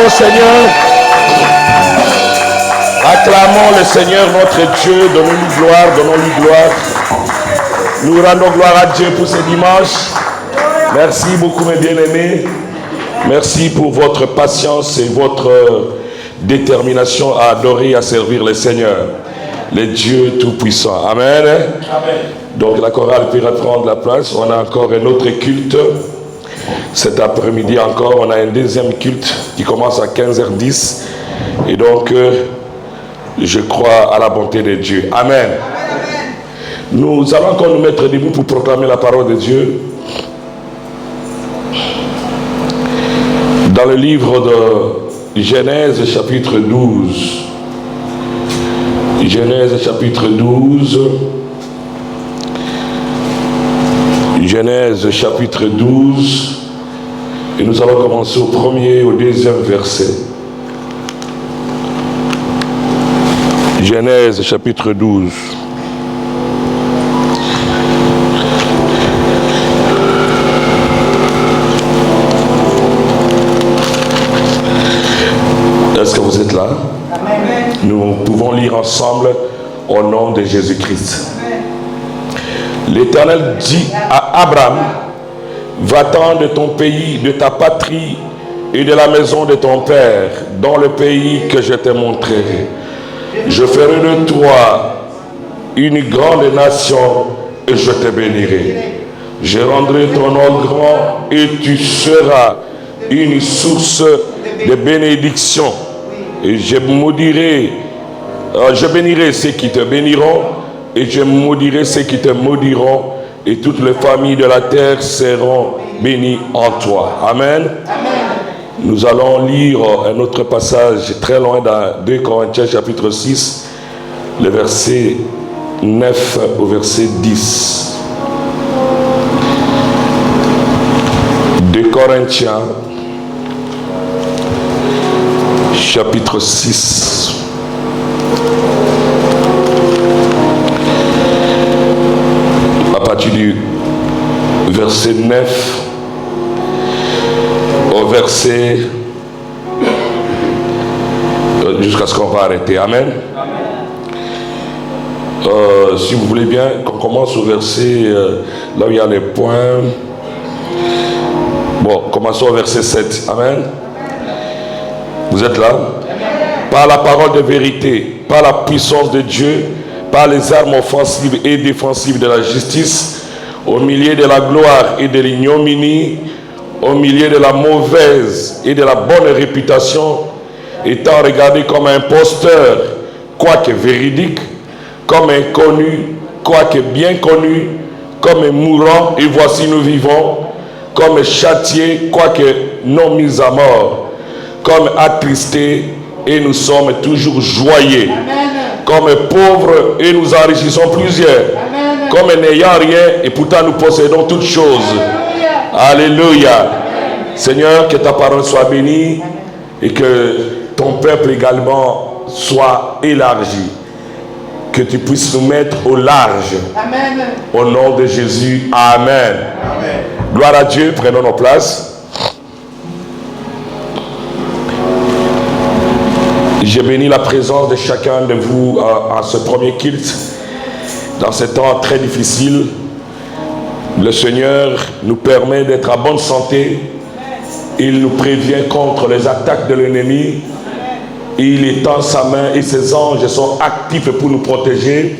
au Seigneur. Acclamons le Seigneur notre Dieu, donnons-lui gloire, donnons-lui gloire. Nous rendons gloire à Dieu pour ce dimanche. Merci beaucoup mes bien-aimés. Merci pour votre patience et votre détermination à adorer et à servir le Seigneur, le Dieu Tout-Puissant. Amen. Amen. Donc la chorale peut reprendre la place. On a encore un autre culte. Cet après-midi encore, on a un deuxième culte qui commence à 15h10. Et donc, je crois à la bonté de Dieu. Amen. Nous allons encore nous mettre debout pour proclamer la parole de Dieu. Dans le livre de Genèse chapitre 12. Genèse chapitre 12. Genèse chapitre 12. Et nous allons commencer au premier et au deuxième verset. Genèse chapitre 12. Est-ce que vous êtes là? Amen. Nous pouvons lire ensemble au nom de Jésus-Christ. L'Éternel dit à Abraham, va-t'en de ton pays, de ta patrie et de la maison de ton père, dans le pays que je te montrerai. Je ferai de toi une grande nation et je te bénirai. Je rendrai ton nom grand et tu seras une source de bénédiction. Et je bénirai ceux qui te béniront et je maudirai ceux qui te maudiront et toutes les familles de la terre seront bénies en toi. Amen. Amen. Nous allons lire un autre passage très loin dans 2 Corinthiens chapitre 6, le verset 9 au verset 10. 2 Corinthiens chapitre 6. À partir du verset 9 au verset jusqu'à ce qu'on va arrêter. Amen. Si vous voulez bien qu'on commence au verset là où il y a les points. Bon, commençons au verset 7. Amen. Vous êtes là? Par la parole de vérité, par la puissance de Dieu, par les armes offensives et défensives de la justice, au milieu de la gloire et de l'ignominie, au milieu de la mauvaise et de la bonne réputation, étant regardé comme imposteur, quoique véridique, comme inconnu, quoique bien connu, comme mourant, et voici nous vivons, comme châtié, quoique non mis à mort, comme attristés, et nous sommes toujours joyeux. Amen. Comme pauvres, et nous enrichissons plusieurs. Amen. Comme n'ayant rien, et pourtant nous possédons toutes choses. Alléluia. Alléluia. Seigneur, que ta parole soit bénie, et que ton peuple également soit élargi. Que tu puisses nous mettre au large. Amen. Au nom de Jésus. Amen. Amen. Gloire à Dieu, prenons nos places. Je bénis la présence de chacun de vous à ce premier culte. Dans ce temps très difficile, le Seigneur nous permet d'être en bonne santé. Il nous prévient contre les attaques de l'ennemi. Il étend sa main et ses anges sont actifs pour nous protéger.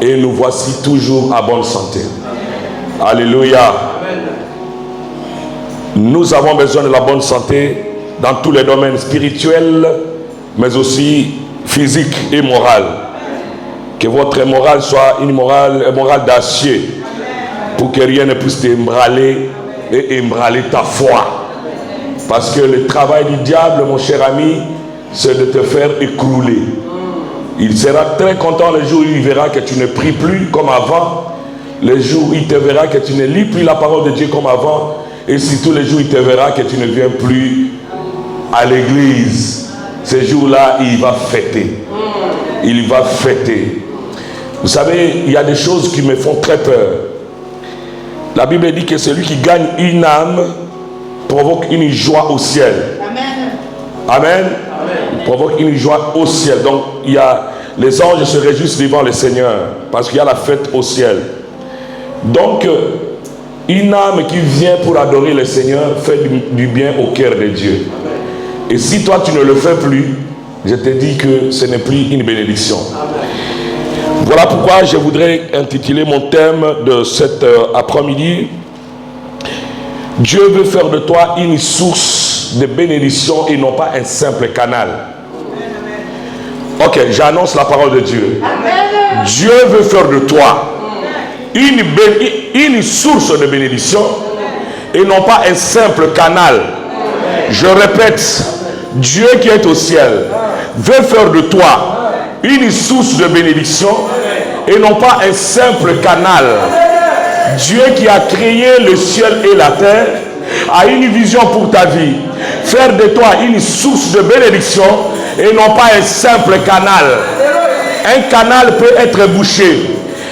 Et nous voici toujours en bonne santé. Alléluia. Nous avons besoin de la bonne santé dans tous les domaines spirituels, mais aussi physique et morale. Que votre morale soit une morale d'acier, pour que rien ne puisse t'embraler et embraler ta foi. Parce que le travail du diable, mon cher ami, c'est de te faire écrouler. Il sera très content le jour où il verra que tu ne pries plus comme avant, le jour où il te verra que tu ne lis plus la parole de Dieu comme avant, et surtout le jour où il te verra que tu ne viens plus à l'église. Ce jour-là, il va fêter. Il va fêter. Vous savez, il y a des choses qui me font très peur. La Bible dit que celui qui gagne une âme provoque une joie au ciel. Amen. Amen. Il provoque une joie au ciel. Donc, les anges se réjouissent devant le Seigneur parce qu'il y a la fête au ciel. Donc, une âme qui vient pour adorer le Seigneur fait du bien au cœur de Dieu. Et si toi tu ne le fais plus, je te dis que ce n'est plus une bénédiction. Voilà pourquoi je voudrais intituler mon thème de cet après-midi. Dieu veut faire de toi une source de bénédiction et non pas un simple canal. Ok, j'annonce la parole de Dieu. Dieu veut faire de toi une source de bénédiction et non pas un simple canal. Je répète, Dieu qui est au ciel veut faire de toi une source de bénédiction et non pas un simple canal. Dieu qui a créé le ciel et la terre a une vision pour ta vie. Faire de toi une source de bénédiction et non pas un simple canal. Un canal peut être bouché.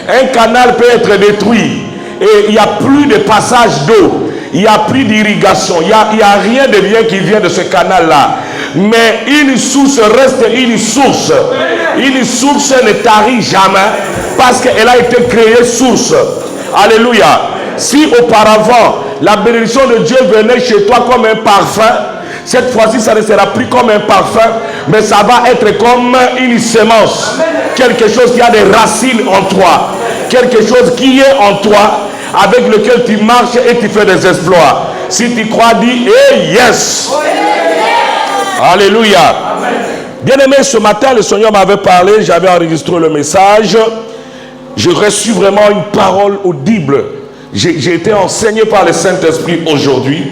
Un canal peut être détruit. Et il n'y a plus de passage d'eau. Il n'y a plus d'irrigation. Il n'y a rien de bien qui vient de ce canal-là. Mais une source reste une source. Une source ne tarit jamais parce qu'elle a été créée source. Alléluia. Si auparavant la bénédiction de Dieu venait chez toi comme un parfum, cette fois-ci ça ne sera plus comme un parfum, mais ça va être comme une semence. Quelque chose qui a des racines en toi. Quelque chose qui est en toi, avec lequel tu marches et tu fais des exploits. Si tu crois, dis hey, yes. Alléluia. Bien aimé, ce matin le Seigneur m'avait parlé, j'avais enregistré le message. J'ai reçu vraiment une parole audible. J'ai été enseigné par le Saint-Esprit aujourd'hui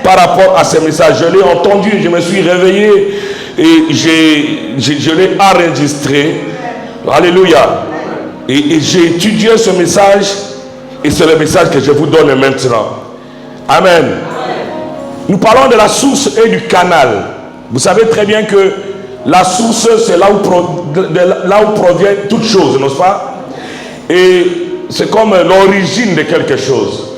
par rapport à ce message. Je l'ai entendu, je me suis réveillé et je l'ai enregistré. Alléluia. Et j'ai étudié ce message et c'est le message que je vous donne maintenant. Amen. Nous parlons de la source et du canal. Vous savez très bien que la source, c'est là où provient toute chose, n'est-ce pas? Et c'est comme l'origine de quelque chose.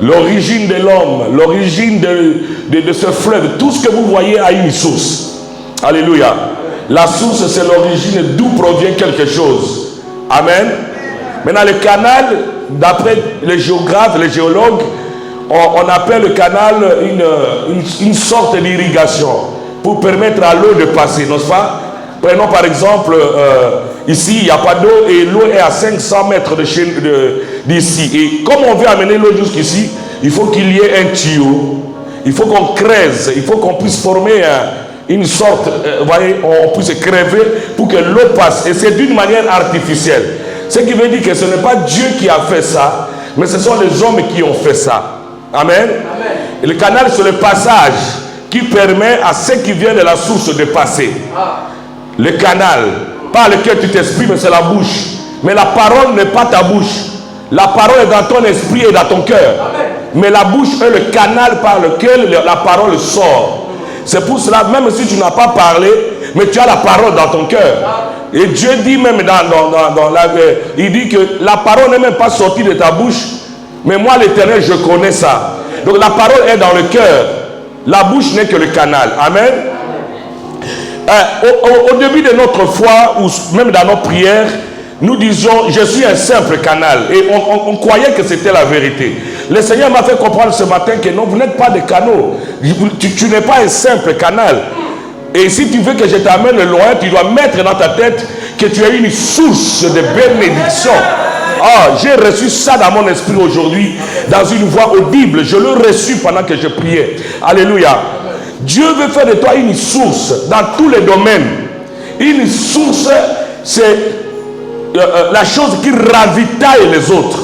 L'origine de l'homme, l'origine de ce fleuve. Tout ce que vous voyez a une source. Alléluia. La source, c'est l'origine d'où provient quelque chose. Amen. Maintenant, le canal, d'après les géographes, les géologues, on appelle le canal une sorte d'irrigation pour permettre à l'eau de passer, n'est-ce pas? Prenons par exemple, ici, il n'y a pas d'eau et l'eau est à 500 mètres d'ici. Et comme on veut amener l'eau jusqu'ici, il faut qu'il y ait un tuyau. Il faut qu'on creuse, il faut qu'on puisse former une sorte, vous voyez, on puisse crever pour que l'eau passe. Et c'est d'une manière artificielle. Ce qui veut dire que ce n'est pas Dieu qui a fait ça, mais ce sont les hommes qui ont fait ça. Amen. Amen. Et le canal, c'est le passage qui permet à ceux qui viennent de la source de passer. Le canal, par lequel tu t'exprimes, c'est la bouche. Mais la parole n'est pas ta bouche. La parole est dans ton esprit et dans ton cœur. Mais la bouche est le canal par lequel la parole sort. C'est pour cela, même si tu n'as pas parlé, mais tu as la parole dans ton cœur. Et Dieu dit même il dit que la parole n'est même pas sortie de ta bouche, mais moi l'Éternel, je connais ça. Donc la parole est dans le cœur. La bouche n'est que le canal. Amen. Au début de notre foi, ou même dans nos prières, nous disions, je suis un simple canal. Et on croyait que c'était la vérité. Le Seigneur m'a fait comprendre ce matin que non, vous n'êtes pas des canaux. Tu n'es pas un simple canal. Et si tu veux que je t'amène loin, tu dois mettre dans ta tête que tu as une source de bénédiction. Ah, j'ai reçu ça dans mon esprit aujourd'hui, dans une voix audible. Je l'ai reçu pendant que je priais. Alléluia. Dieu veut faire de toi une source dans tous les domaines. Une source, c'est la chose qui ravitaille les autres.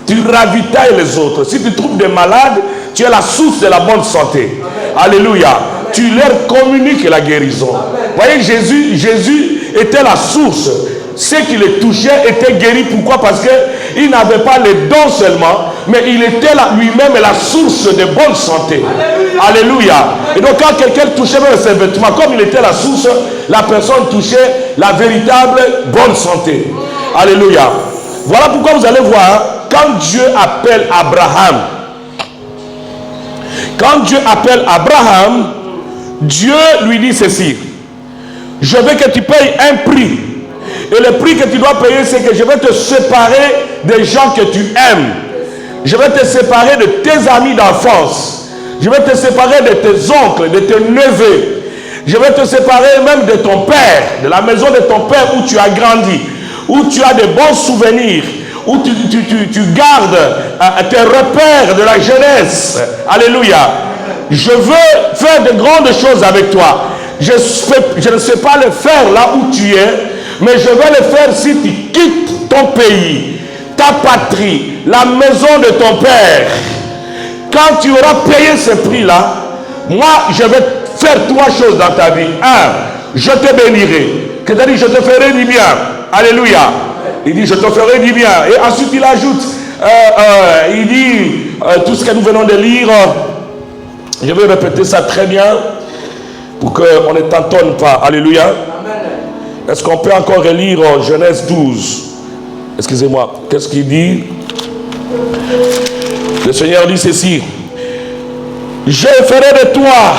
Tu ravitailles les autres. Si tu trouves des malades, tu es la source de la bonne santé. Alléluia. Tu leur communiques la guérison. Vous voyez, Jésus était la source. Ceux qui le touchaient étaient guéris. Pourquoi? Parce qu'il n'avait pas les dons seulement, mais il était lui-même la source de bonne santé. Alléluia. Et donc quand quelqu'un touchait même ses vêtements, comme il était la source, la personne touchait la véritable bonne santé. Alléluia. Voilà pourquoi vous allez voir, quand Dieu appelle Abraham, Dieu lui dit ceci. Je veux que tu payes un prix. Et le prix que tu dois payer, c'est que je vais te séparer des gens que tu aimes. Je vais te séparer de tes amis d'enfance. Je vais te séparer de tes oncles, de tes neveux. Je vais te séparer même de ton père, de la maison de ton père où tu as grandi, où tu as de bons souvenirs, où tu gardes tes repères de la jeunesse. Alléluia. Je veux faire de grandes choses avec toi. Je ne sais pas le faire là où tu es, mais je vais le faire si tu quittes ton pays, ta patrie, la maison de ton père. Quand tu auras payé ce prix-là, moi, je vais faire trois choses dans ta vie. Un, je te bénirai. C'est-à-dire, je te ferai du bien. Alléluia. Il dit, je te ferai du bien. Et ensuite, il ajoute, il dit, tout ce que nous venons de lire, je vais répéter ça très bien, pour qu'on ne t'entonne pas. Alléluia. Est-ce qu'on peut encore relire Genèse 12? Excusez-moi. Qu'est-ce qu'il dit? Le Seigneur dit ceci. Je ferai de toi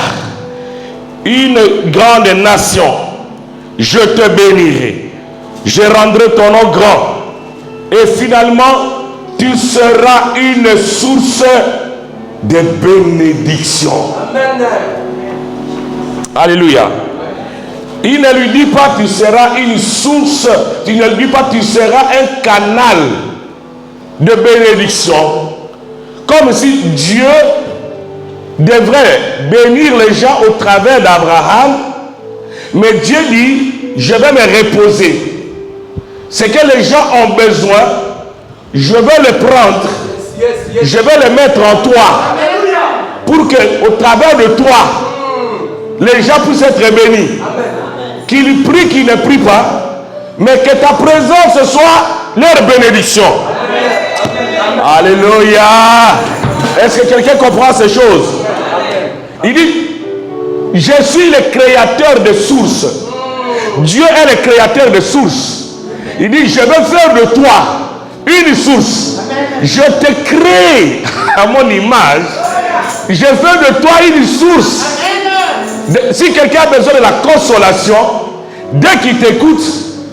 une grande nation. Je te bénirai. Je rendrai ton nom grand. Et finalement, tu seras une source de bénédiction. Amen. Alléluia. Il ne lui dit pas tu seras une source, il ne lui dit pas tu seras un canal de bénédiction. Comme si Dieu devrait bénir les gens au travers d'Abraham, mais Dieu dit je vais me reposer. Ce que les gens ont besoin, je vais le prendre, je vais le mettre en toi, pour que au travers de toi, les gens puissent être bénis. Qu'ils prient, qu'ils ne prient pas, mais que ta présence soit leur bénédiction. Alléluia. Est-ce que quelqu'un comprend ces choses? Il dit, je suis le créateur de sources. Dieu est le créateur de sources. Il dit, je vais faire de toi une source. Je te crée à mon image. Je fais de toi une source. Si quelqu'un a besoin de la consolation, dès qu'il t'écoute,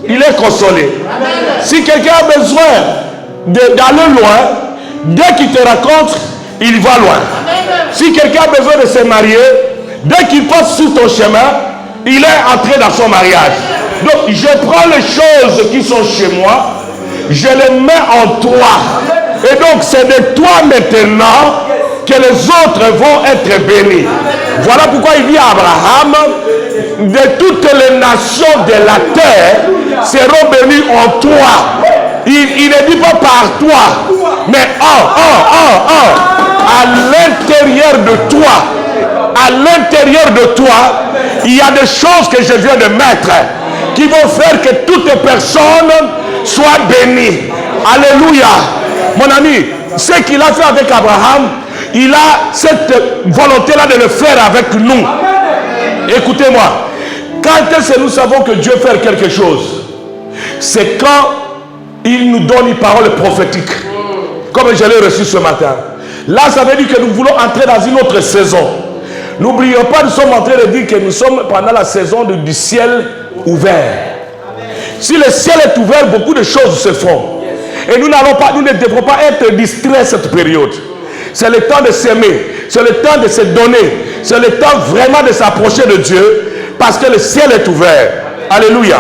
il est consolé. Si quelqu'un a besoin d'aller loin, dès qu'il te raconte, il va loin. Si quelqu'un a besoin de se marier, dès qu'il passe sur ton chemin, il est entré dans son mariage. Donc je prends les choses qui sont chez moi, je les mets en toi. Et donc c'est de toi maintenant que les autres vont être bénis. Voilà pourquoi il dit à Abraham, de toutes les nations de la terre seront bénies en toi. Il ne dit pas par toi, mais à l'intérieur de toi. À l'intérieur de toi, il y a des choses que je viens de mettre qui vont faire que toutes les personnes soient bénies. Alléluia. Mon ami, ce qu'il a fait avec Abraham, il a cette volonté-là de le faire avec nous. Écoutez-moi, quand est-ce que nous savons que Dieu fait quelque chose? C'est quand il nous donne une parole prophétique, comme je l'ai reçu ce matin. Là, ça veut dire que nous voulons entrer dans une autre saison. N'oublions pas, nous sommes en train de dire que nous sommes pendant la saison du ciel ouvert. Si le ciel est ouvert, beaucoup de choses se font. Et nous ne devrons pas être distraits cette période. C'est le temps de s'aimer, c'est le temps de se donner, c'est le temps vraiment de s'approcher de Dieu, parce que le ciel est ouvert. Alléluia.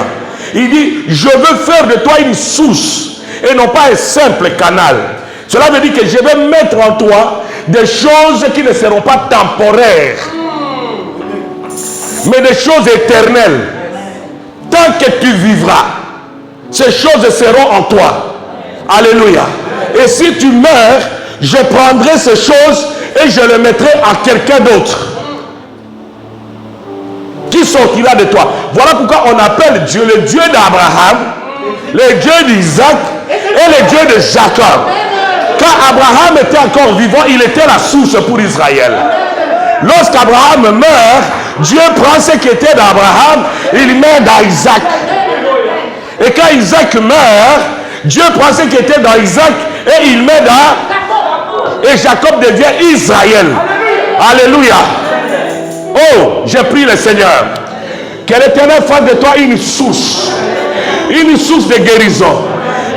Il dit, je veux faire de toi une source et non pas un simple canal. Cela veut dire que je vais mettre en toi des choses qui ne seront pas temporaires, mais des choses éternelles. Tant que tu vivras, ces choses seront en toi. Alléluia. Et si tu meurs, je prendrai ces choses et je les mettrai à quelqu'un d'autre qui sortira de toi. Voilà pourquoi on appelle Dieu le Dieu d'Abraham, le Dieu d'Isaac et le Dieu de Jacob. Quand Abraham était encore vivant, il était la source pour Israël. Lorsqu'Abraham meurt, Dieu prend ce qui était d'Abraham, il met dans Isaac. Et quand Isaac meurt, Dieu prend ce qui était dans Isaac et il met dans... Et Jacob devient Israël. Alléluia. Oh, Oh, j'ai pris le Seigneur. Que l'Éternel fasse de toi une source de guérison,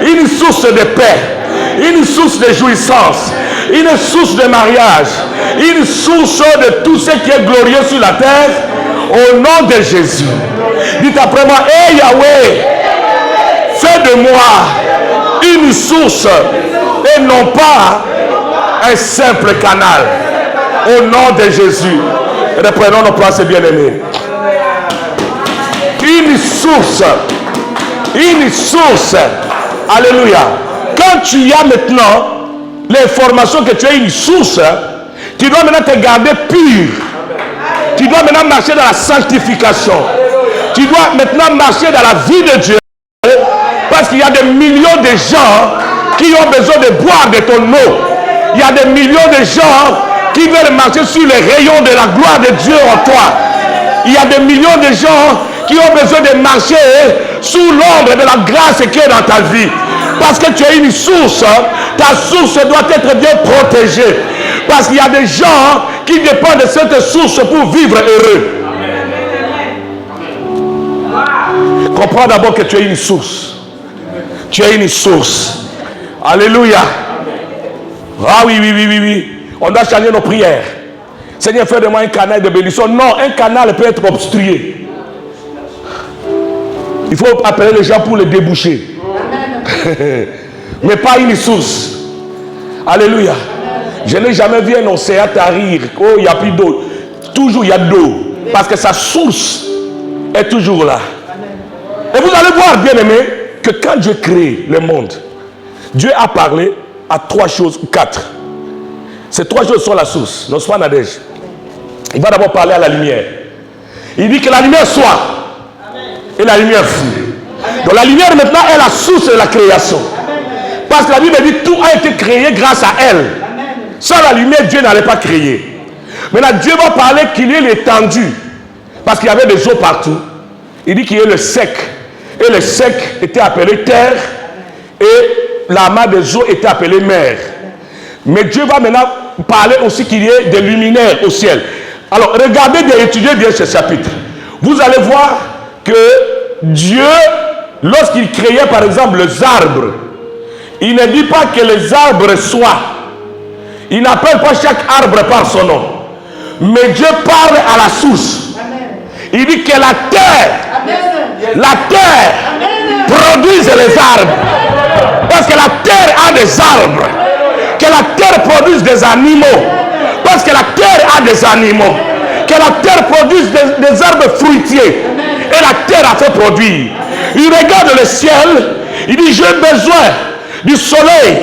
une source de paix, une source de jouissance, une source de mariage, une source de tout ce qui est glorieux sur la terre, au nom de Jésus. Dites après moi, hey Yahweh, fais de moi une source et non pas un simple canal. Au nom de Jésus. Reprenons nos places, bien-aimés. Une source. Alléluia. Quand tu as maintenant l'information que tu as une source, tu dois maintenant te garder pur. Tu dois maintenant marcher dans la sanctification. Tu dois maintenant marcher dans la vie de Dieu. Parce qu'il y a des millions de gens qui ont besoin de boire de ton eau. Il y a des millions de gens qui veulent marcher sur les rayons de la gloire de Dieu en toi. Il y a des millions de gens qui ont besoin de marcher sous l'ombre de la grâce qui est dans ta vie. Parce que tu as une source, ta source doit être bien protégée. Parce qu'il y a des gens qui dépendent de cette source pour vivre heureux. Comprends d'abord que tu as une source. Tu as une source. Alléluia. Ah oui. On doit changer nos prières. Seigneur, fais de moi un canal de bénédiction. Non, un canal peut être obstrué. Il faut appeler les gens pour le déboucher. Mais pas une source. Alléluia. Je n'ai jamais vu un océan tarir. Oh, il n'y a plus d'eau. Toujours il y a de l'eau. Parce que sa source est toujours là. Et vous allez voir, bien aimé, que quand Dieu crée le monde, Dieu a parlé à 3 choses, 4. Ces 3 choses sont la source. Non, soit Nadège. Il va d'abord parler à la lumière. Il dit que la lumière soit. Et la lumière fut. Donc la lumière maintenant est la source de la création. Parce que la Bible dit que tout a été créé grâce à elle. Sans la lumière, Dieu n'allait pas créer. Maintenant, Dieu va parler qu'il y ait l'étendue. Parce qu'il y avait des eaux partout. Il dit qu'il y ait le sec. Et le sec était appelé terre. Et l'amas des eaux était appelé mer. Mais Dieu va maintenant parler aussi qu'il y ait des luminaires au ciel. Alors, regardez bien, étudiez bien ce chapitre. Vous allez voir que Dieu, lorsqu'il créait par exemple les arbres, il ne dit pas que les arbres soient. Il n'appelle pas chaque arbre par son nom. Mais Dieu parle à la source. Il dit que la terre produise les arbres. Parce que la terre a des arbres. Que la terre produise des animaux. Parce que la terre a des animaux. Que la terre produise des arbres fruitiers. Et la terre a fait produire. Il regarde le ciel. Il dit, j'ai besoin du soleil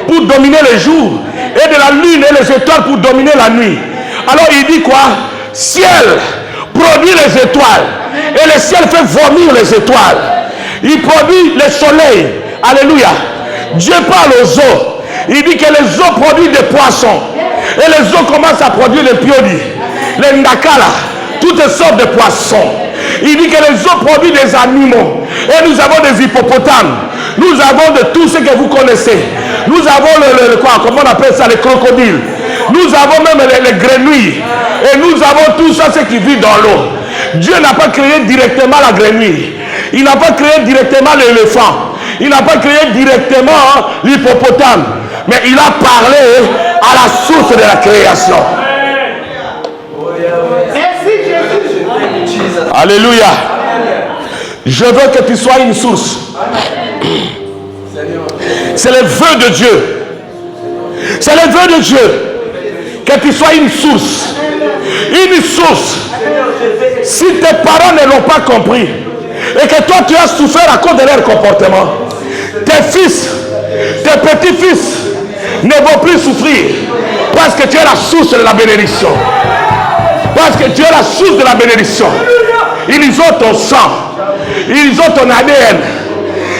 pour dominer le jour. Et de la lune et les étoiles pour dominer la nuit. Alors il dit quoi? Ciel, produit les étoiles. Et le ciel fait vomir les étoiles. Il produit le soleil. Alléluia. Dieu parle aux eaux. Il dit que les eaux produisent des poissons. Et les eaux commencent à produire les piodis, les ndakala, toutes sortes de poissons. Il dit que les eaux produisent des animaux. Et nous avons des hippopotames. Nous avons de tout ce que vous connaissez. Nous avons comment on appelle ça, les crocodiles. Nous avons même les grenouilles. Et nous avons tout ça, ce qui vit dans l'eau. Dieu n'a pas créé directement la grenouille. Il n'a pas créé directement l'éléphant. Il n'a pas créé directement l'hippopotame. Mais il a parlé à la source de la création. Alléluia. Je veux que tu sois une source. C'est le vœu de Dieu. C'est le vœu de Dieu. Que tu sois une source. Une source. Si tes parents ne l'ont pas compris, et que toi tu as souffert à cause de leur comportement, tes fils, tes petits-fils ne vont plus souffrir. Parce que tu es la source de la bénédiction. Parce que tu es la source de la bénédiction. Ils ont ton sang. Ils ont ton ADN.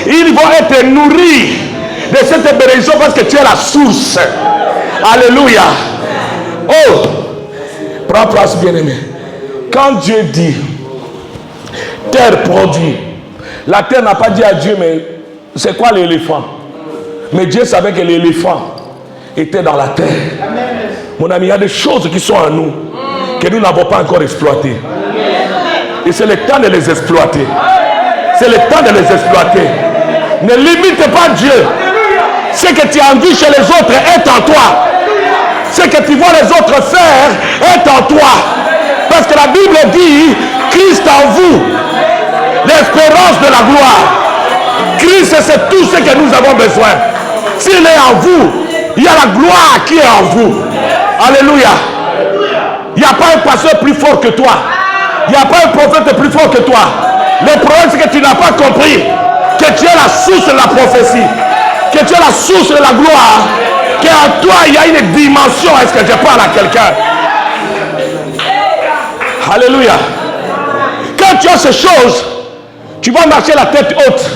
Ils vont être nourris de cette bénédiction parce que tu es la source. Alléluia. Oh, prends place, bien-aimé. Quand Dieu dit terre produit, la terre n'a pas dit à Dieu, mais c'est quoi l'éléphant? Mais Dieu savait que l'éléphant était dans la terre. Mon ami, il y a des choses qui sont en nous. que nous n'avons pas encore exploitées. Et c'est le temps de les exploiter. C'est le temps de les exploiter. Ne limite pas Dieu. Ce que tu as vu chez les autres est en toi. Ce que tu vois les autres faire est en toi. Parce que la Bible dit Christ en vous, l'espérance de la gloire. Christ, c'est tout ce que nous avons besoin. S'il est en vous, il y a la gloire qui est en vous. Alléluia. Il n'y a pas un pasteur plus fort que toi. Il n'y a pas un prophète plus fort que toi. Le problème, c'est que tu n'as pas compris que tu es la source de la prophétie, que tu es la source de la gloire, qu'en toi, il y a une dimension. Est-ce que je parle à quelqu'un? Alléluia. Quand tu as ces choses, tu vas marcher la tête haute.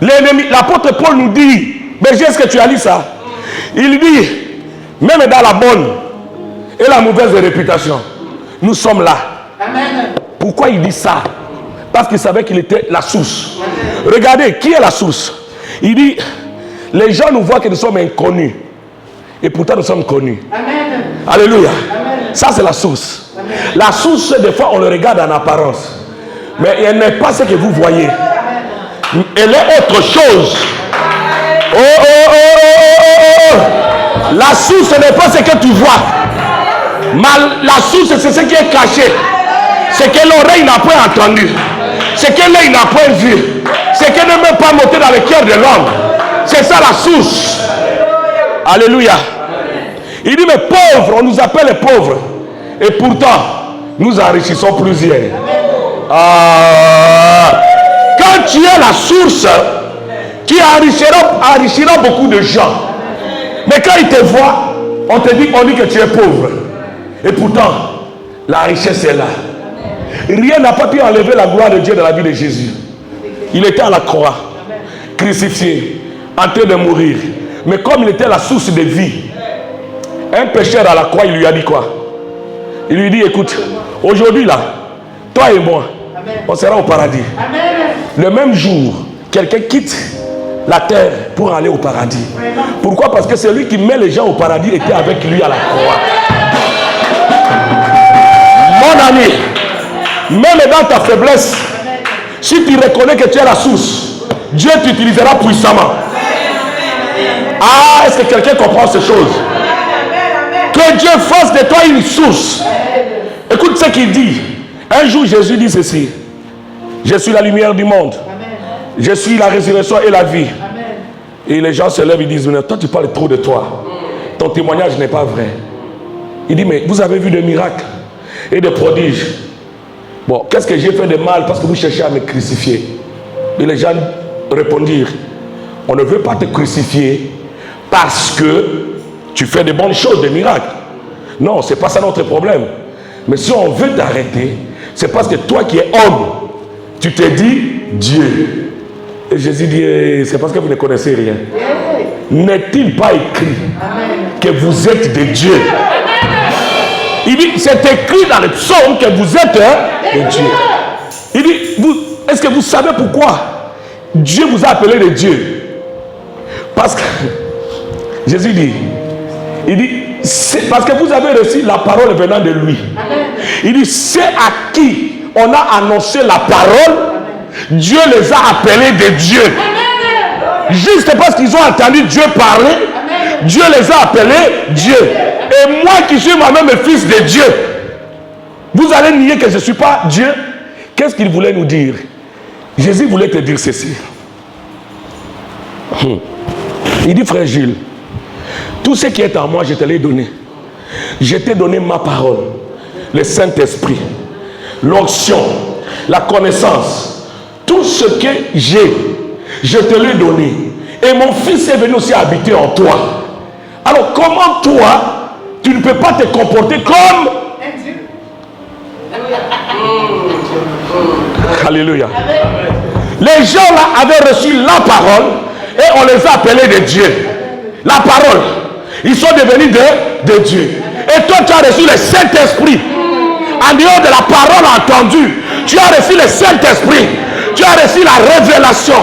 L'ennemi, l'apôtre Paul nous dit, mais est-ce que tu as lu ça? Il dit, même dans la bonne et la mauvaise réputation, nous sommes là. Amen. Pourquoi il dit ça? Parce qu'il savait qu'il était la source. Regardez, qui est la source? Il dit, les gens nous voient que nous sommes inconnus. Et pourtant nous sommes connus. Amen. Alléluia. Amen. Ça c'est la source. Amen. La source, des fois on le regarde en apparence. Mais elle n'est pas ce que vous voyez. Elle est autre chose. Oh, oh, oh, oh, oh, oh. La source n'est pas ce que tu vois. La source c'est ce qui est caché. C'est que l'oreille n'a pas entendu. C'est que l'œil n'a pas vu. C'est qu'elle ne peut pas monter dans le cœur de l'homme. C'est ça la source. Alléluia. Il dit mais pauvres, on nous appelle les pauvres. Et pourtant, nous enrichissons plusieurs. Quand tu es la source, tu enrichiras beaucoup de gens. Mais quand ils te voient, on dit que tu es pauvre. Et pourtant, la richesse est là. Rien n'a pas pu enlever la gloire de Dieu dans la vie de Jésus. Il était à la croix, crucifié, en train de mourir. Mais comme il était la source de vie, un pécheur à la croix, il lui a dit quoi? Il lui dit, écoute, aujourd'hui là, toi et moi, on sera au paradis. Le même jour, quelqu'un quitte la terre pour aller au paradis. Pourquoi? Parce que celui qui met les gens au paradis était avec lui à la croix. Mon ami, même dans ta faiblesse, si tu reconnais que tu es la source, Dieu t'utilisera puissamment. Ah, est-ce que quelqu'un comprend ces choses? Que Dieu fasse de toi une source. Écoute ce qu'il dit. Un jour, Jésus dit ceci. Je suis la lumière du monde. Je suis la résurrection et la vie. Et les gens se lèvent et disent, toi tu parles trop de toi. Ton témoignage n'est pas vrai. Il dit, mais vous avez vu des miracles et des prodiges. Bon, qu'est-ce que j'ai fait de mal parce que vous cherchez à me crucifier? Et les gens répondirent, on ne veut pas te crucifier parce que tu fais de bonnes choses, des miracles. Non, ce n'est pas ça notre problème. Mais si on veut t'arrêter, c'est parce que toi qui es homme, tu te dis Dieu. Et Jésus dit, c'est parce que vous ne connaissez rien. N'est-il pas écrit que vous êtes des dieux? Il dit, c'est écrit dans le psaume que vous êtes des dieux. Il dit, est-ce que vous savez pourquoi Dieu vous a appelé des dieux? Parce que Jésus dit, c'est parce que vous avez reçu la parole venant de lui. Il dit, c'est à qui on a annoncé la parole, Dieu les a appelés des dieux. Juste parce qu'ils ont entendu Dieu parler, Dieu les a appelés dieux. Et moi qui suis moi-même fils de Dieu, vous allez nier que je ne suis pas Dieu? Qu'est-ce qu'il voulait nous dire? Jésus voulait te dire ceci. Il dit, frère Gilles, tout ce qui est en moi, je te l'ai donné. Je t'ai donné ma parole, le Saint-Esprit, l'onction, la connaissance. Tout ce que j'ai, je te l'ai donné. Et mon fils est venu aussi habiter en toi. Alors comment toi, tu ne peux pas te comporter comme un Dieu? Alléluia. Les gens là avaient reçu la parole et on les a appelés des dieux. La parole. Ils sont devenus des dieux. Et toi, tu as reçu le Saint-Esprit. En dehors de la parole entendue, tu as reçu le Saint-Esprit. Tu as reçu la révélation.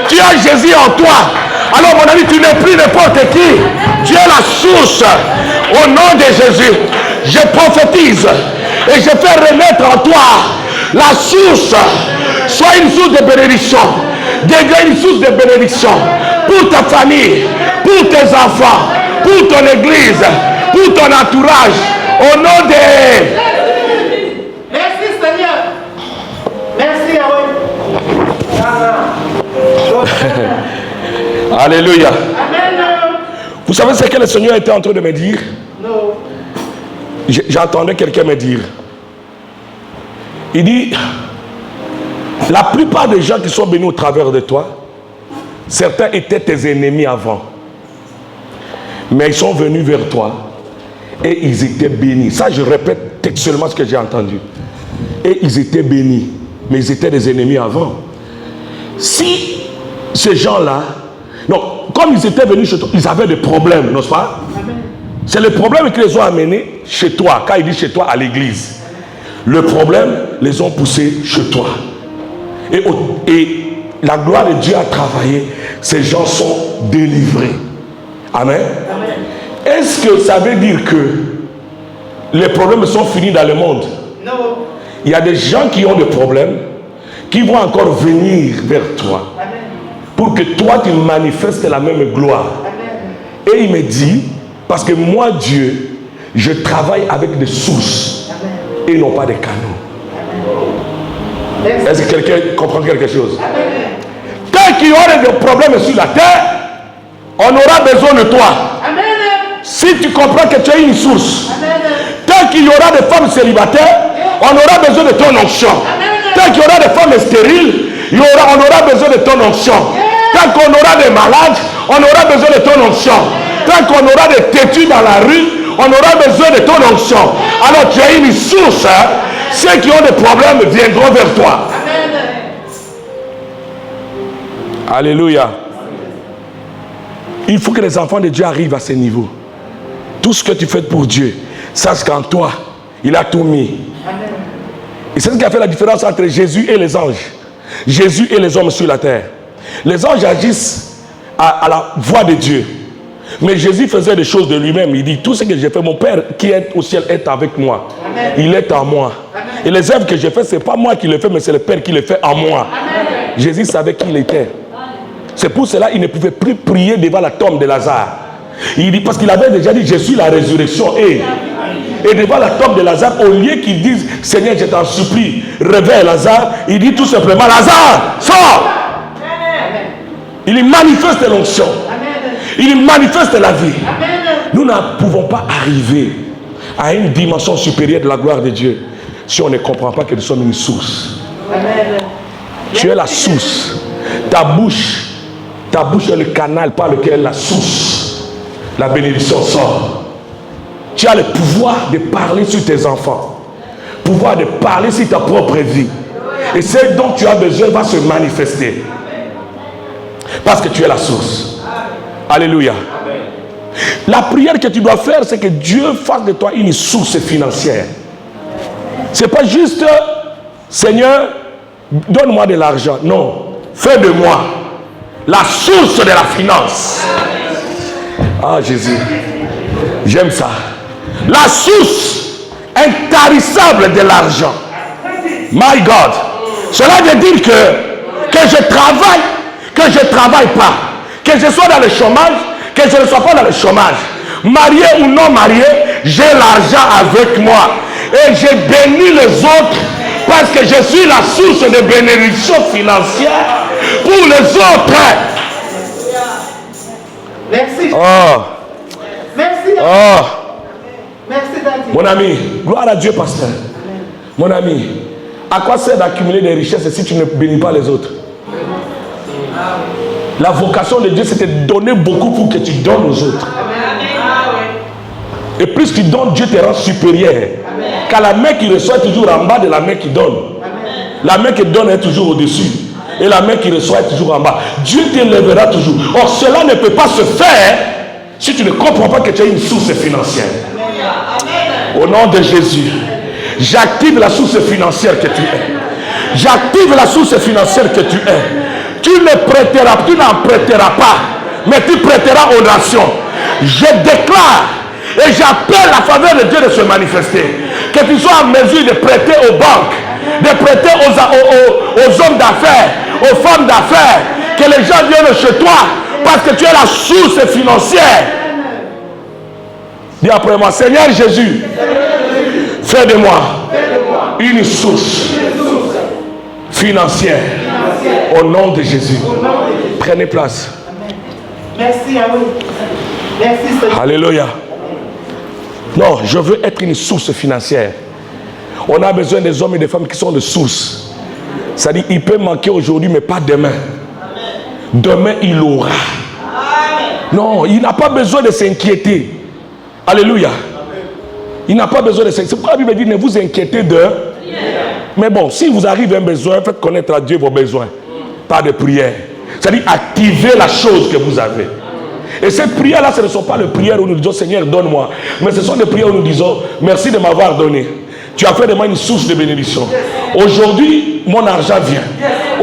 Tu as Jésus en toi. Alors, mon ami, tu n'es plus n'importe qui. Tu es la source. Au nom de Jésus. Je prophétise et je fais renaître en toi la source. Sois une source de bénédiction. Deviens une source de bénédiction pour ta famille, pour tes enfants, pour ton église, pour ton entourage. Au nom de... Merci Seigneur. Merci Yahweh. Alléluia. Amen. Vous savez ce que le Seigneur était en train de me dire? Non. J'entendais quelqu'un me dire. Il dit, la plupart des gens qui sont bénis au travers de toi, certains étaient tes ennemis avant. Mais ils sont venus vers toi et ils étaient bénis. Ça, je répète textuellement ce que j'ai entendu. Et ils étaient bénis, mais ils étaient des ennemis avant. Si ces gens-là, non, comme ils étaient venus chez toi, ils avaient des problèmes, n'est-ce pas? C'est le problème qui les ont amenés chez toi. Quand il dit chez toi, à l'église. Le problème, les ont poussés chez toi. Et la gloire de Dieu a travaillé. Ces gens sont délivrés. Amen. Est-ce que ça veut dire que les problèmes sont finis dans le monde? Non. Il y a des gens qui ont des problèmes, qui vont encore venir vers toi. Amen. Pour que toi, tu manifestes la même gloire. Amen. Et il me dit, parce que moi, Dieu, je travaille avec des sources. Amen. Et non pas des canaux. Amen. Est-ce que quelqu'un comprend quelque chose? Amen. Tant qu'il y aura des problèmes sur la terre, on aura besoin de toi. Amen. Si tu comprends que tu es une source, Amen. tant qu'il y aura des femmes célibataires, on aura besoin de ton onction. Tant qu'il y aura des femmes stériles, on aura besoin de ton onction. Tant qu'on aura des malades, on aura besoin de ton onction. Tant qu'on aura des têtus dans la rue, on aura besoin de ton onction. Alors tu es une source. Hein? Ceux qui ont des problèmes viendront vers toi. Amen. Alléluia. Il faut que les enfants de Dieu arrivent à ce niveau. Tout ce que tu fais pour Dieu, sache qu'en toi, il a tout mis. Amen. Et c'est ce qui a fait la différence entre Jésus et les anges. Jésus et les hommes sur la terre. Les anges agissent à la voix de Dieu. Mais Jésus faisait des choses de lui-même. Il dit, tout ce que j'ai fait, mon Père qui est au ciel est avec moi. Amen. Il est en moi. Amen. Et les œuvres que j'ai faites, ce n'est pas moi qui les fais, mais c'est le Père qui les fait en moi. Amen. Jésus savait qui il était. C'est pour cela qu'il ne pouvait plus prier devant la tombe de Lazare. Il dit, parce qu'il avait déjà dit, je suis la résurrection. Et devant la tombe de Lazare, au lieu qu'il dise, Seigneur, je t'en supplie, réveille Lazare, il dit tout simplement, Lazare, sors. Il manifeste l'onction. Il manifeste la vie. Nous ne pouvons pas arriver à une dimension supérieure de la gloire de Dieu si on ne comprend pas que nous sommes une source. Amen. Tu es la source. Ta bouche est le canal par lequel la source, la bénédiction sort. Tu as le pouvoir de parler sur tes enfants, pouvoir de parler sur ta propre vie. Et ce dont tu as besoin va se manifester. Parce que tu es la source. Alléluia. La prière que tu dois faire, c'est que Dieu fasse de toi une source financière. Ce n'est pas juste, Seigneur, donne-moi de l'argent. Non, fais de moi la source de la finance. Ah Jésus, j'aime ça. La source intarissable de l'argent. My God. Cela veut dire que je travaille pas, que je sois dans le chômage, que je ne sois pas dans le chômage, marié ou non marié, j'ai l'argent avec moi et je bénis les autres parce que je suis la source de bénédiction financière pour les autres. Merci. Oh, Merci. oh, Merci Daddy. mon ami, gloire à Dieu, pasteur. Mon ami, à quoi sert d'accumuler des richesses si tu ne bénis pas les autres? La vocation de Dieu, c'est de donner beaucoup pour que tu donnes aux autres. Et plus tu donnes, Dieu te rend supérieur. Car la main qui reçoit est toujours en bas de la main qui donne. La main qui donne est toujours au-dessus. Et la main qui reçoit est toujours en bas. Dieu t'élèvera toujours. Or, cela ne peut pas se faire si tu ne comprends pas que tu as une source financière. Au nom de Jésus, j'active la source financière que tu es. J'active la source financière que tu es. Tu n'en prêteras pas, mais tu prêteras aux nations. Je déclare Et j'appelle la faveur de Dieu de se manifester. Que tu sois en mesure de prêter aux banques, de prêter aux hommes d'affaires, aux femmes d'affaires. Que les gens viennent chez toi parce que tu es la source financière. Dis après moi, Seigneur Jésus, fais de moi une source financière. Au nom de Jésus. Prenez place. Merci à vous. Merci Seigneur. Alléluia. Non, je veux être une source financière. On a besoin des hommes et des femmes qui sont des sources. C'est-à-dire, il peut manquer aujourd'hui, mais pas demain. Demain, il aura. Non, il n'a pas besoin de s'inquiéter. Alléluia. Il n'a pas besoin de s'inquiéter. C'est pourquoi la Bible dit, ne vous inquiétez de... Mais bon, si vous arrivez à un besoin, faites connaître à Dieu vos besoins. Pas de prière. C'est-à-dire, activez la chose que vous avez. Et ces prières-là, ce ne sont pas les prières où nous disons, Seigneur, donne-moi. Mais ce sont des prières où nous disons, merci de m'avoir donné. Tu as fait de moi une source de bénédiction. Aujourd'hui, mon argent vient.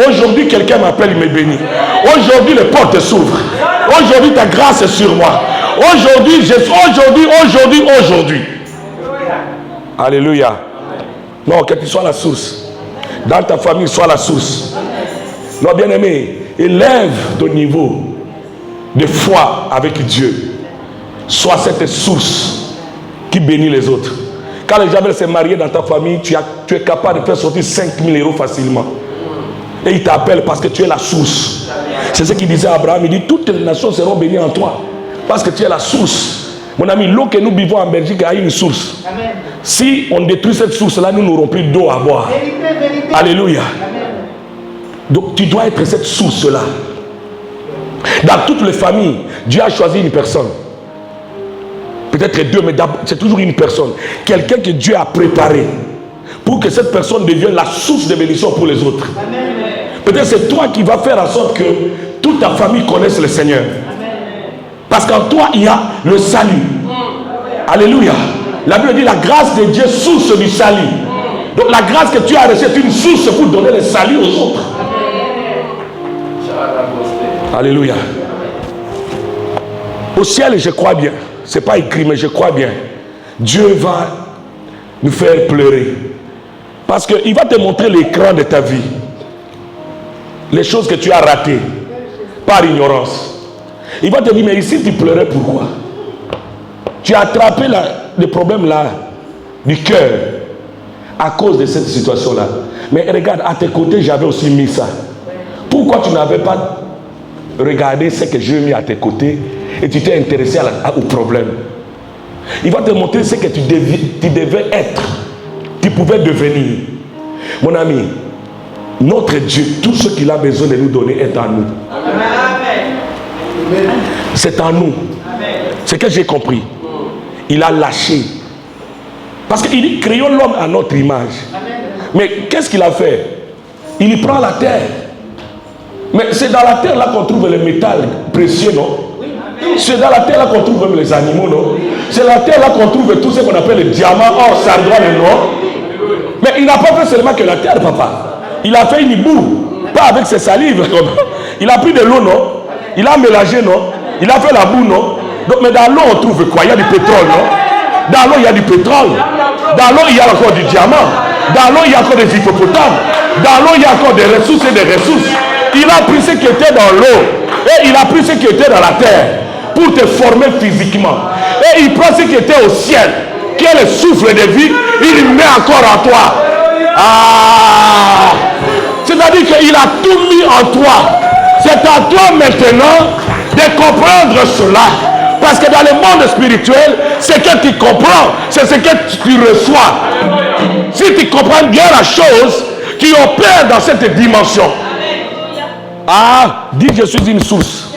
Aujourd'hui, quelqu'un m'appelle, il me bénit. Aujourd'hui, les portes s'ouvrent. Aujourd'hui, ta grâce est sur moi. Aujourd'hui. Alléluia. Non, que tu sois la source. Dans ta famille, sois la source. Non, bien-aimé, élève ton niveau de foi avec Dieu. Sois cette source qui bénit les autres. Quand les gens veulent se marier dans ta famille, tu es capable de faire sortir 5 000 € facilement. Et ils t'appellent parce que tu es la source. C'est ce qu'il disait à Abraham. Il dit, toutes les nations seront bénies en toi. Parce que tu es la source. Mon ami, l'eau que nous buvons en Belgique a une source. Amen. Si on détruit cette source-là, nous n'aurons plus d'eau à boire. Vérité. Alléluia. Amen. Donc tu dois être cette source-là. Dans toutes les familles, Dieu a choisi une personne. Peut-être deux, mais c'est toujours une personne. Quelqu'un que Dieu a préparé pour que cette personne devienne la source de bénédiction pour les autres. Amen. Peut-être c'est toi qui vas faire en sorte que toute ta famille connaisse le Seigneur. Parce qu'en toi, il y a le salut. Alléluia. La Bible dit la grâce de Dieu, source du salut. Donc la grâce que tu as reçue est une source pour donner le salut aux autres. Alléluia. Au ciel, je crois bien. Ce n'est pas écrit, mais je crois bien. Dieu va nous faire pleurer. Parce qu'il va te montrer l'écran de ta vie. Les choses que tu as ratées par ignorance. Il va te dire, mais ici tu pleurais pourquoi? Tu as attrapé le problème là du cœur à cause de cette situation-là. Mais regarde, à tes côtés, j'avais aussi mis ça. Pourquoi tu n'avais pas regardé ce que j'ai mis à tes côtés et tu t'es intéressé au problème? Il va te montrer ce que tu devais être, tu pouvais devenir. Mon ami, notre Dieu, tout ce qu'il a besoin de nous donner est en nous. C'est en nous. C'est ce que j'ai compris. Il a lâché. Parce qu'il dit, créons l'homme à notre image. Mais qu'est-ce qu'il a fait? Il y prend la terre. Mais c'est dans la terre là qu'on trouve le métal précieux, non? C'est dans la terre là qu'on trouve même les animaux, non? C'est la terre là qu'on trouve tout ce qu'on appelle les diamants, or, sardoine, non? Mais il n'a pas fait seulement que la terre, papa. Il a fait une boue, pas avec ses salives. Il a pris de l'eau, non? Il a mélangé, non? Il a fait la boue, non? Donc, mais dans l'eau, on trouve quoi? Il y a du pétrole, non? Dans l'eau, il y a du pétrole. Dans l'eau, il y a encore du diamant. Dans l'eau, il y a encore des hippopotames. Dans l'eau, il y a encore des ressources et des ressources. Il a pris ce qui était dans l'eau. Et il a pris ce qui était dans la terre. Pour te former physiquement. Et il prend ce qui était au ciel. Qui est le souffle de vie. Il met encore en toi. Ah! C'est-à-dire qu'il a tout mis en toi. C'est à toi maintenant de comprendre cela. Parce que dans le monde spirituel, ce que tu comprends, c'est ce que tu reçois. Si tu comprends bien la chose, tu opères dans cette dimension. Ah, dis je suis une source.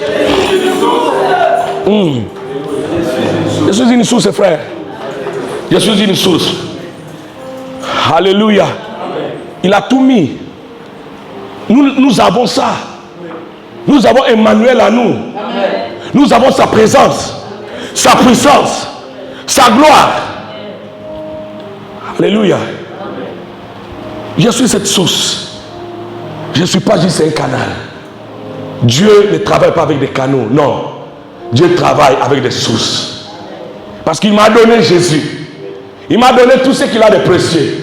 Je suis une source, frère. Je suis une source. Alléluia. Il a tout mis. Nous avons ça. Nous avons Emmanuel à nous. Nous avons sa présence, sa puissance, sa gloire. Alléluia. Je suis cette source. Je ne suis pas juste un canal. Dieu ne travaille pas avec des canaux. Non. Dieu travaille avec des sources. Parce qu'il m'a donné Jésus. Il m'a donné tout ce qu'il a de précieux.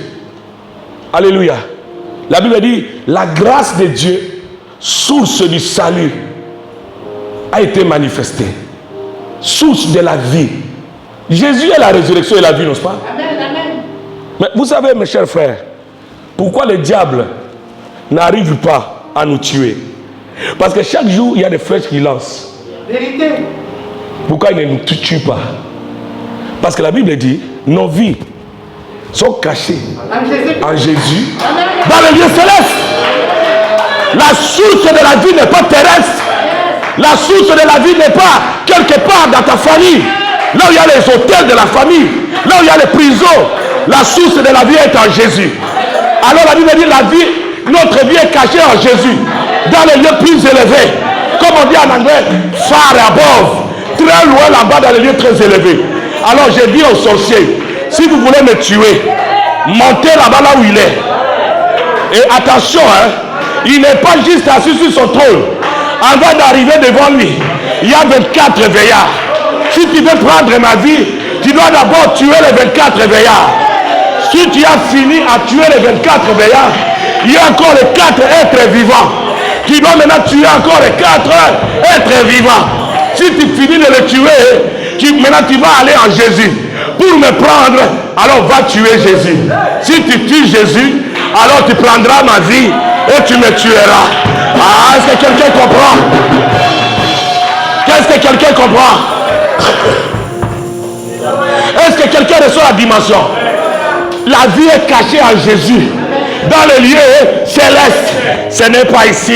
Alléluia. La Bible dit, la grâce de Dieu, source du salut, a été manifestée. Source de la vie. Jésus est la résurrection et la vie, n'est-ce pas? Amen, amen. Mais vous savez, mes chers frères, pourquoi le diable n'arrive pas à nous tuer? Parce que chaque jour, il y a des flèches qui lancent. Vérité. Pourquoi il ne nous tue pas? Parce que la Bible dit, nos vies sont cachées en Jésus dans le lieu céleste. La source de la vie n'est pas terrestre. La source de la vie n'est pas quelque part dans ta famille. Là où il y a les hôtels de la famille, là où il y a les prisons, la source de la vie est en Jésus. Alors la Bible dit, la vie, notre vie est cachée en Jésus, dans les lieux plus élevés. Comme on dit en anglais, far above, très loin là-bas dans les lieux très élevés. Alors j'ai dit aux sorciers, si vous voulez me tuer, montez là-bas là où il est. Et attention, il n'est pas juste assis sur son trône. Avant d'arriver devant lui, il y a 24 veillards. Si tu veux prendre ma vie, tu dois d'abord tuer les 24 veillards. Si tu as fini à tuer les 24 veillards, il y a encore les 4 êtres vivants. Tu dois maintenant tuer encore les 4 êtres vivants. Si tu finis de les tuer, maintenant tu vas aller en Jésus. Pour me prendre, alors va tuer Jésus. Si tu tues Jésus, alors tu prendras ma vie et tu me tueras. Ah, est-ce que quelqu'un comprend? Qu'est-ce que quelqu'un comprend? Est-ce que quelqu'un reçoit la dimension? La vie est cachée en Jésus, dans le lieu céleste. Ce n'est pas ici.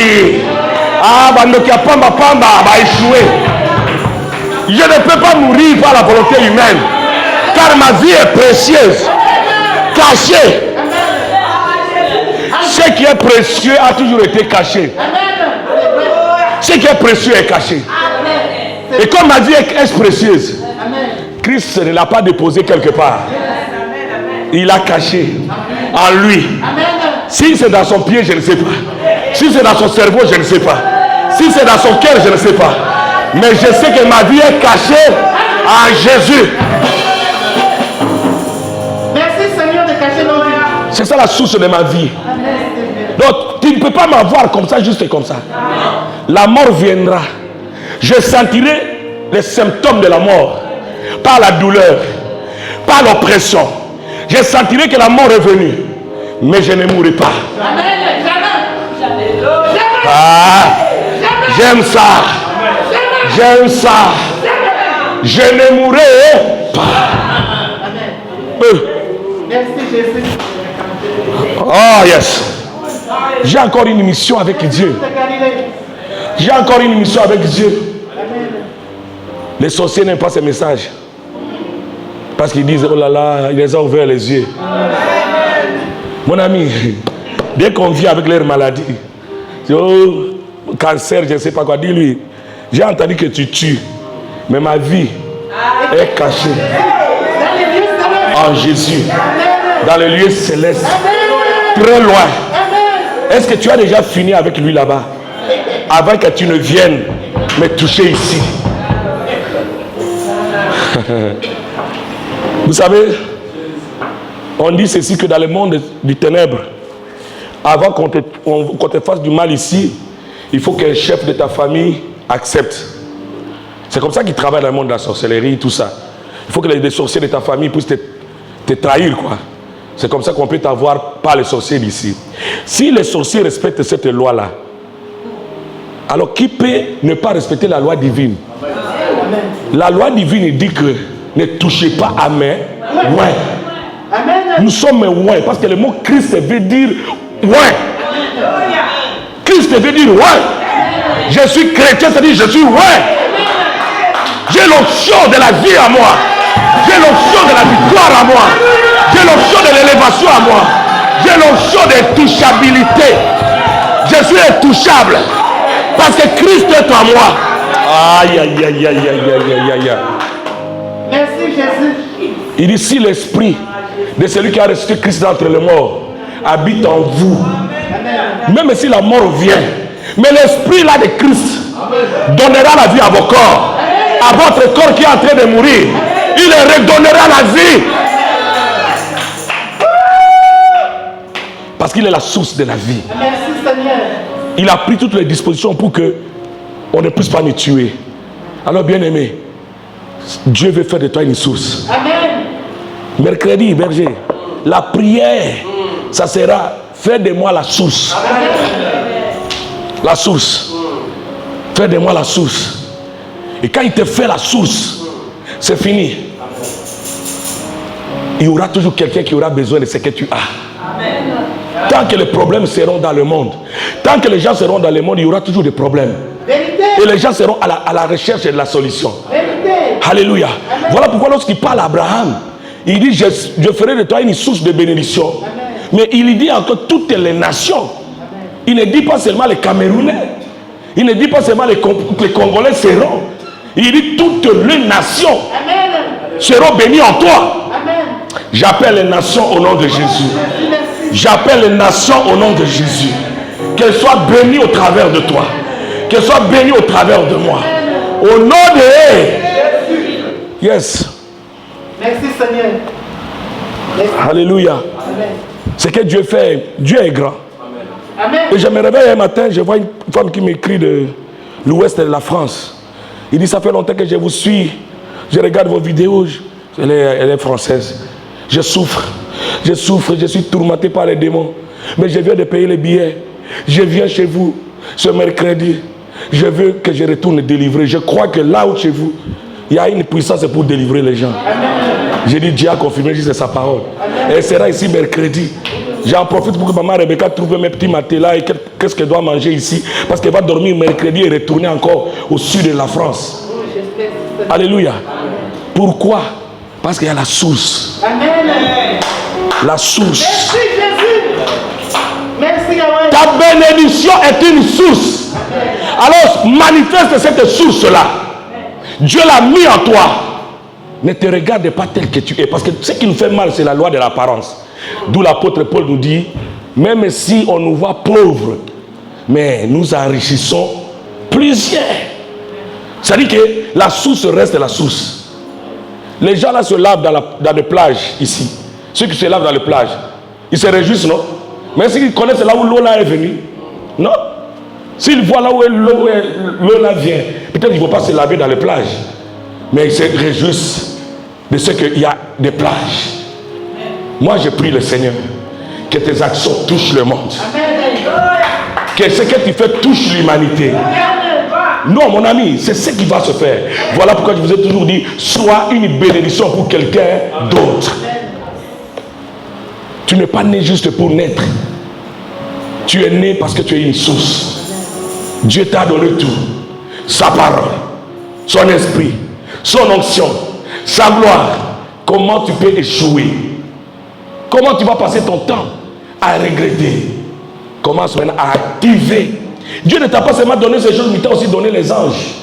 Ah, Pamba va échouer. Je ne peux pas mourir par la volonté humaine, car ma vie est précieuse, cachée. Ce qui est précieux a toujours été caché. Ce qui est précieux est caché. Et comme ma vie est précieuse, Christ ne l'a pas déposé quelque part. Il l'a caché en lui. Si c'est dans son pied, je ne sais pas. Si c'est dans son cerveau, je ne sais pas. Si c'est dans son cœur, je ne sais pas. Mais je sais que ma vie est cachée en Jésus. Merci Seigneur de cacher nos vies. C'est ça la source de ma vie. Donc tu ne peux pas m'avoir comme ça, juste comme ça. La mort viendra. Je sentirai les symptômes de la mort. Par la douleur, par l'oppression. Je sentirai que la mort est venue. Mais je ne mourrai pas. Ah, j'aime ça. J'aime ça. Je ne mourrai pas. Merci Jésus. Oh yes. J'ai encore une mission avec Dieu. J'ai encore une mission avec Dieu. Les sorciers n'aiment pas ces messages. Parce qu'ils disent, oh là là, il les a ouverts les yeux. Mon ami, dès qu'on vit avec leur maladie, oh, cancer, je ne sais pas quoi, dis-lui, j'ai entendu que tu tues, mais ma vie est cachée en Jésus, dans le lieu céleste, très loin. Est-ce que tu as déjà fini avec lui là-bas, avant que tu ne viennes me toucher ici? Vous savez, on dit ceci, que dans le monde du ténèbre, avant qu'on te fasse du mal ici, il faut qu'un chef de ta famille accepte. C'est comme ça qu'ils travaillent dans le monde de la sorcellerie, tout ça. Il faut que les sorciers de ta famille puissent te trahir, quoi. C'est comme ça qu'on peut t'avoir par les sorciers d'ici. Si les sorciers respectent cette loi-là, alors qui peut ne pas respecter la loi divine? La loi divine dit que ne touchez pas à mes ouins. Nous sommes ouins, parce que le mot Christ veut dire ouin. Christ veut dire ouin. Je suis chrétien, c'est-à-dire je suis ouin. J'ai l'option de la vie à moi. J'ai l'option de la victoire à moi. J'ai l'option de l'élévation à moi. J'ai l'option de touchabilité. Je suis intouchable. Parce que Christ est en moi. Aïe, aïe, aïe, aïe, aïe, aïe, aïe, aïe. Merci Jésus. Il dit, si l'esprit de celui qui a ressuscité Christ d'entre les morts habite en vous, même si la mort vient, mais l'esprit là de Christ donnera la vie à vos corps, à votre corps qui est en train de mourir. il leur redonnera la vie. Parce qu'il est la source de la vie. Merci Seigneur. Il a pris toutes les dispositions pour que on ne puisse pas nous tuer. Alors bien aimé, Dieu veut faire de toi une source. Amen. Mercredi, berger, la prière, ça sera fais de moi la source. La source. Fais de moi la source. Et quand il te fait la source, c'est fini. Il y aura toujours quelqu'un qui aura besoin de ce que tu as. Tant que les problèmes seront dans le monde, tant que les gens seront dans le monde, il y aura toujours des problèmes. Vérité. Et les gens seront à la recherche de la solution. Vérité. Alléluia. Voilà pourquoi lorsqu'il parle à Abraham, il dit je ferai de toi une source de bénédiction. Mais il dit encore toutes les nations. Il ne dit pas seulement les Camerounais. Il ne dit pas seulement les Congolais seront. Il dit toutes les nations seront bénies en toi. J'appelle les nations au nom de Jésus. J'appelle les nations au nom de Jésus. Qu'elles soient bénies au travers de toi. Qu'elles soient bénies au travers de moi. Au nom de Jésus. Yes. Merci Seigneur. Merci. Alléluia. Amen. Ce que Dieu fait, Dieu est grand. Amen. Et je me réveille un matin, je vois une femme qui m'écrit de l'ouest de la France. Il dit, ça fait longtemps que je vous suis. Je regarde vos vidéos. Elle est française. Je souffre, je suis tourmenté par les démons. Mais je viens de payer les billets. Je viens chez vous ce mercredi. Je veux que je retourne délivrer. Je crois que là où chez vous, il y a une puissance pour délivrer les gens. J'ai dit, Dieu a confirmé, c'est sa parole. Elle sera ici mercredi. J'en profite pour que maman Rebecca trouve mes petits matelas et qu'est-ce qu'elle doit manger ici. Parce qu'elle va dormir mercredi et retourner encore au sud de la France. Alléluia. Pourquoi? Parce qu'il y a la source. Amen. La source. Merci Jésus. Merci Yahweh. Ta bénédiction est une source. Alors manifeste cette source-là. Dieu l'a mis en toi. Ne te regarde pas tel que tu es. Parce que ce qui nous fait mal, c'est la loi de l'apparence. D'où l'apôtre Paul nous dit, même si on nous voit pauvres, mais nous enrichissons plusieurs. C'est-à-dire que la source reste la source. Les gens là se lavent dans les plages ici. Ceux qui se lavent dans les plages, ils se réjouissent, non? Mais ceux qui connaissent là où l'eau là est venue, non? S'ils voient là où l'eau là vient, peut-être qu'ils ne vont pas se laver dans les plages. Mais ils se réjouissent de ce qu'il y a des plages. Moi, je prie le Seigneur que tes actions touchent le monde. Que ce que tu fais touche l'humanité. Non, mon ami, c'est ce qui va se faire. Voilà pourquoi je vous ai toujours dit, sois une bénédiction pour quelqu'un d'autre. Tu n'es pas né juste pour naître. Tu es né parce que tu es une source. Dieu t'a donné tout. Sa parole, son esprit, son onction, sa gloire. Comment tu peux échouer? Comment tu vas passer ton temps à regretter? Commence maintenant à activer. Dieu ne t'a pas seulement donné ces choses, mais il t'a aussi donné les anges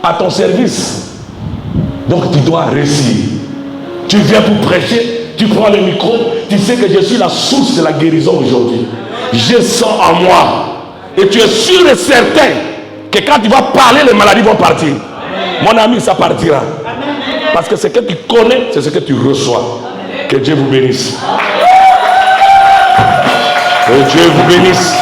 à ton service. Donc tu dois réussir. Tu viens pour prêcher, tu prends le micro, tu sais que je suis la source de la guérison aujourd'hui. Je sens en moi. Et tu es sûr et certain que quand tu vas parler, les maladies vont partir. Mon ami, ça partira. Parce que ce que tu connais, c'est ce que tu reçois. Que Dieu vous bénisse. Que Dieu vous bénisse.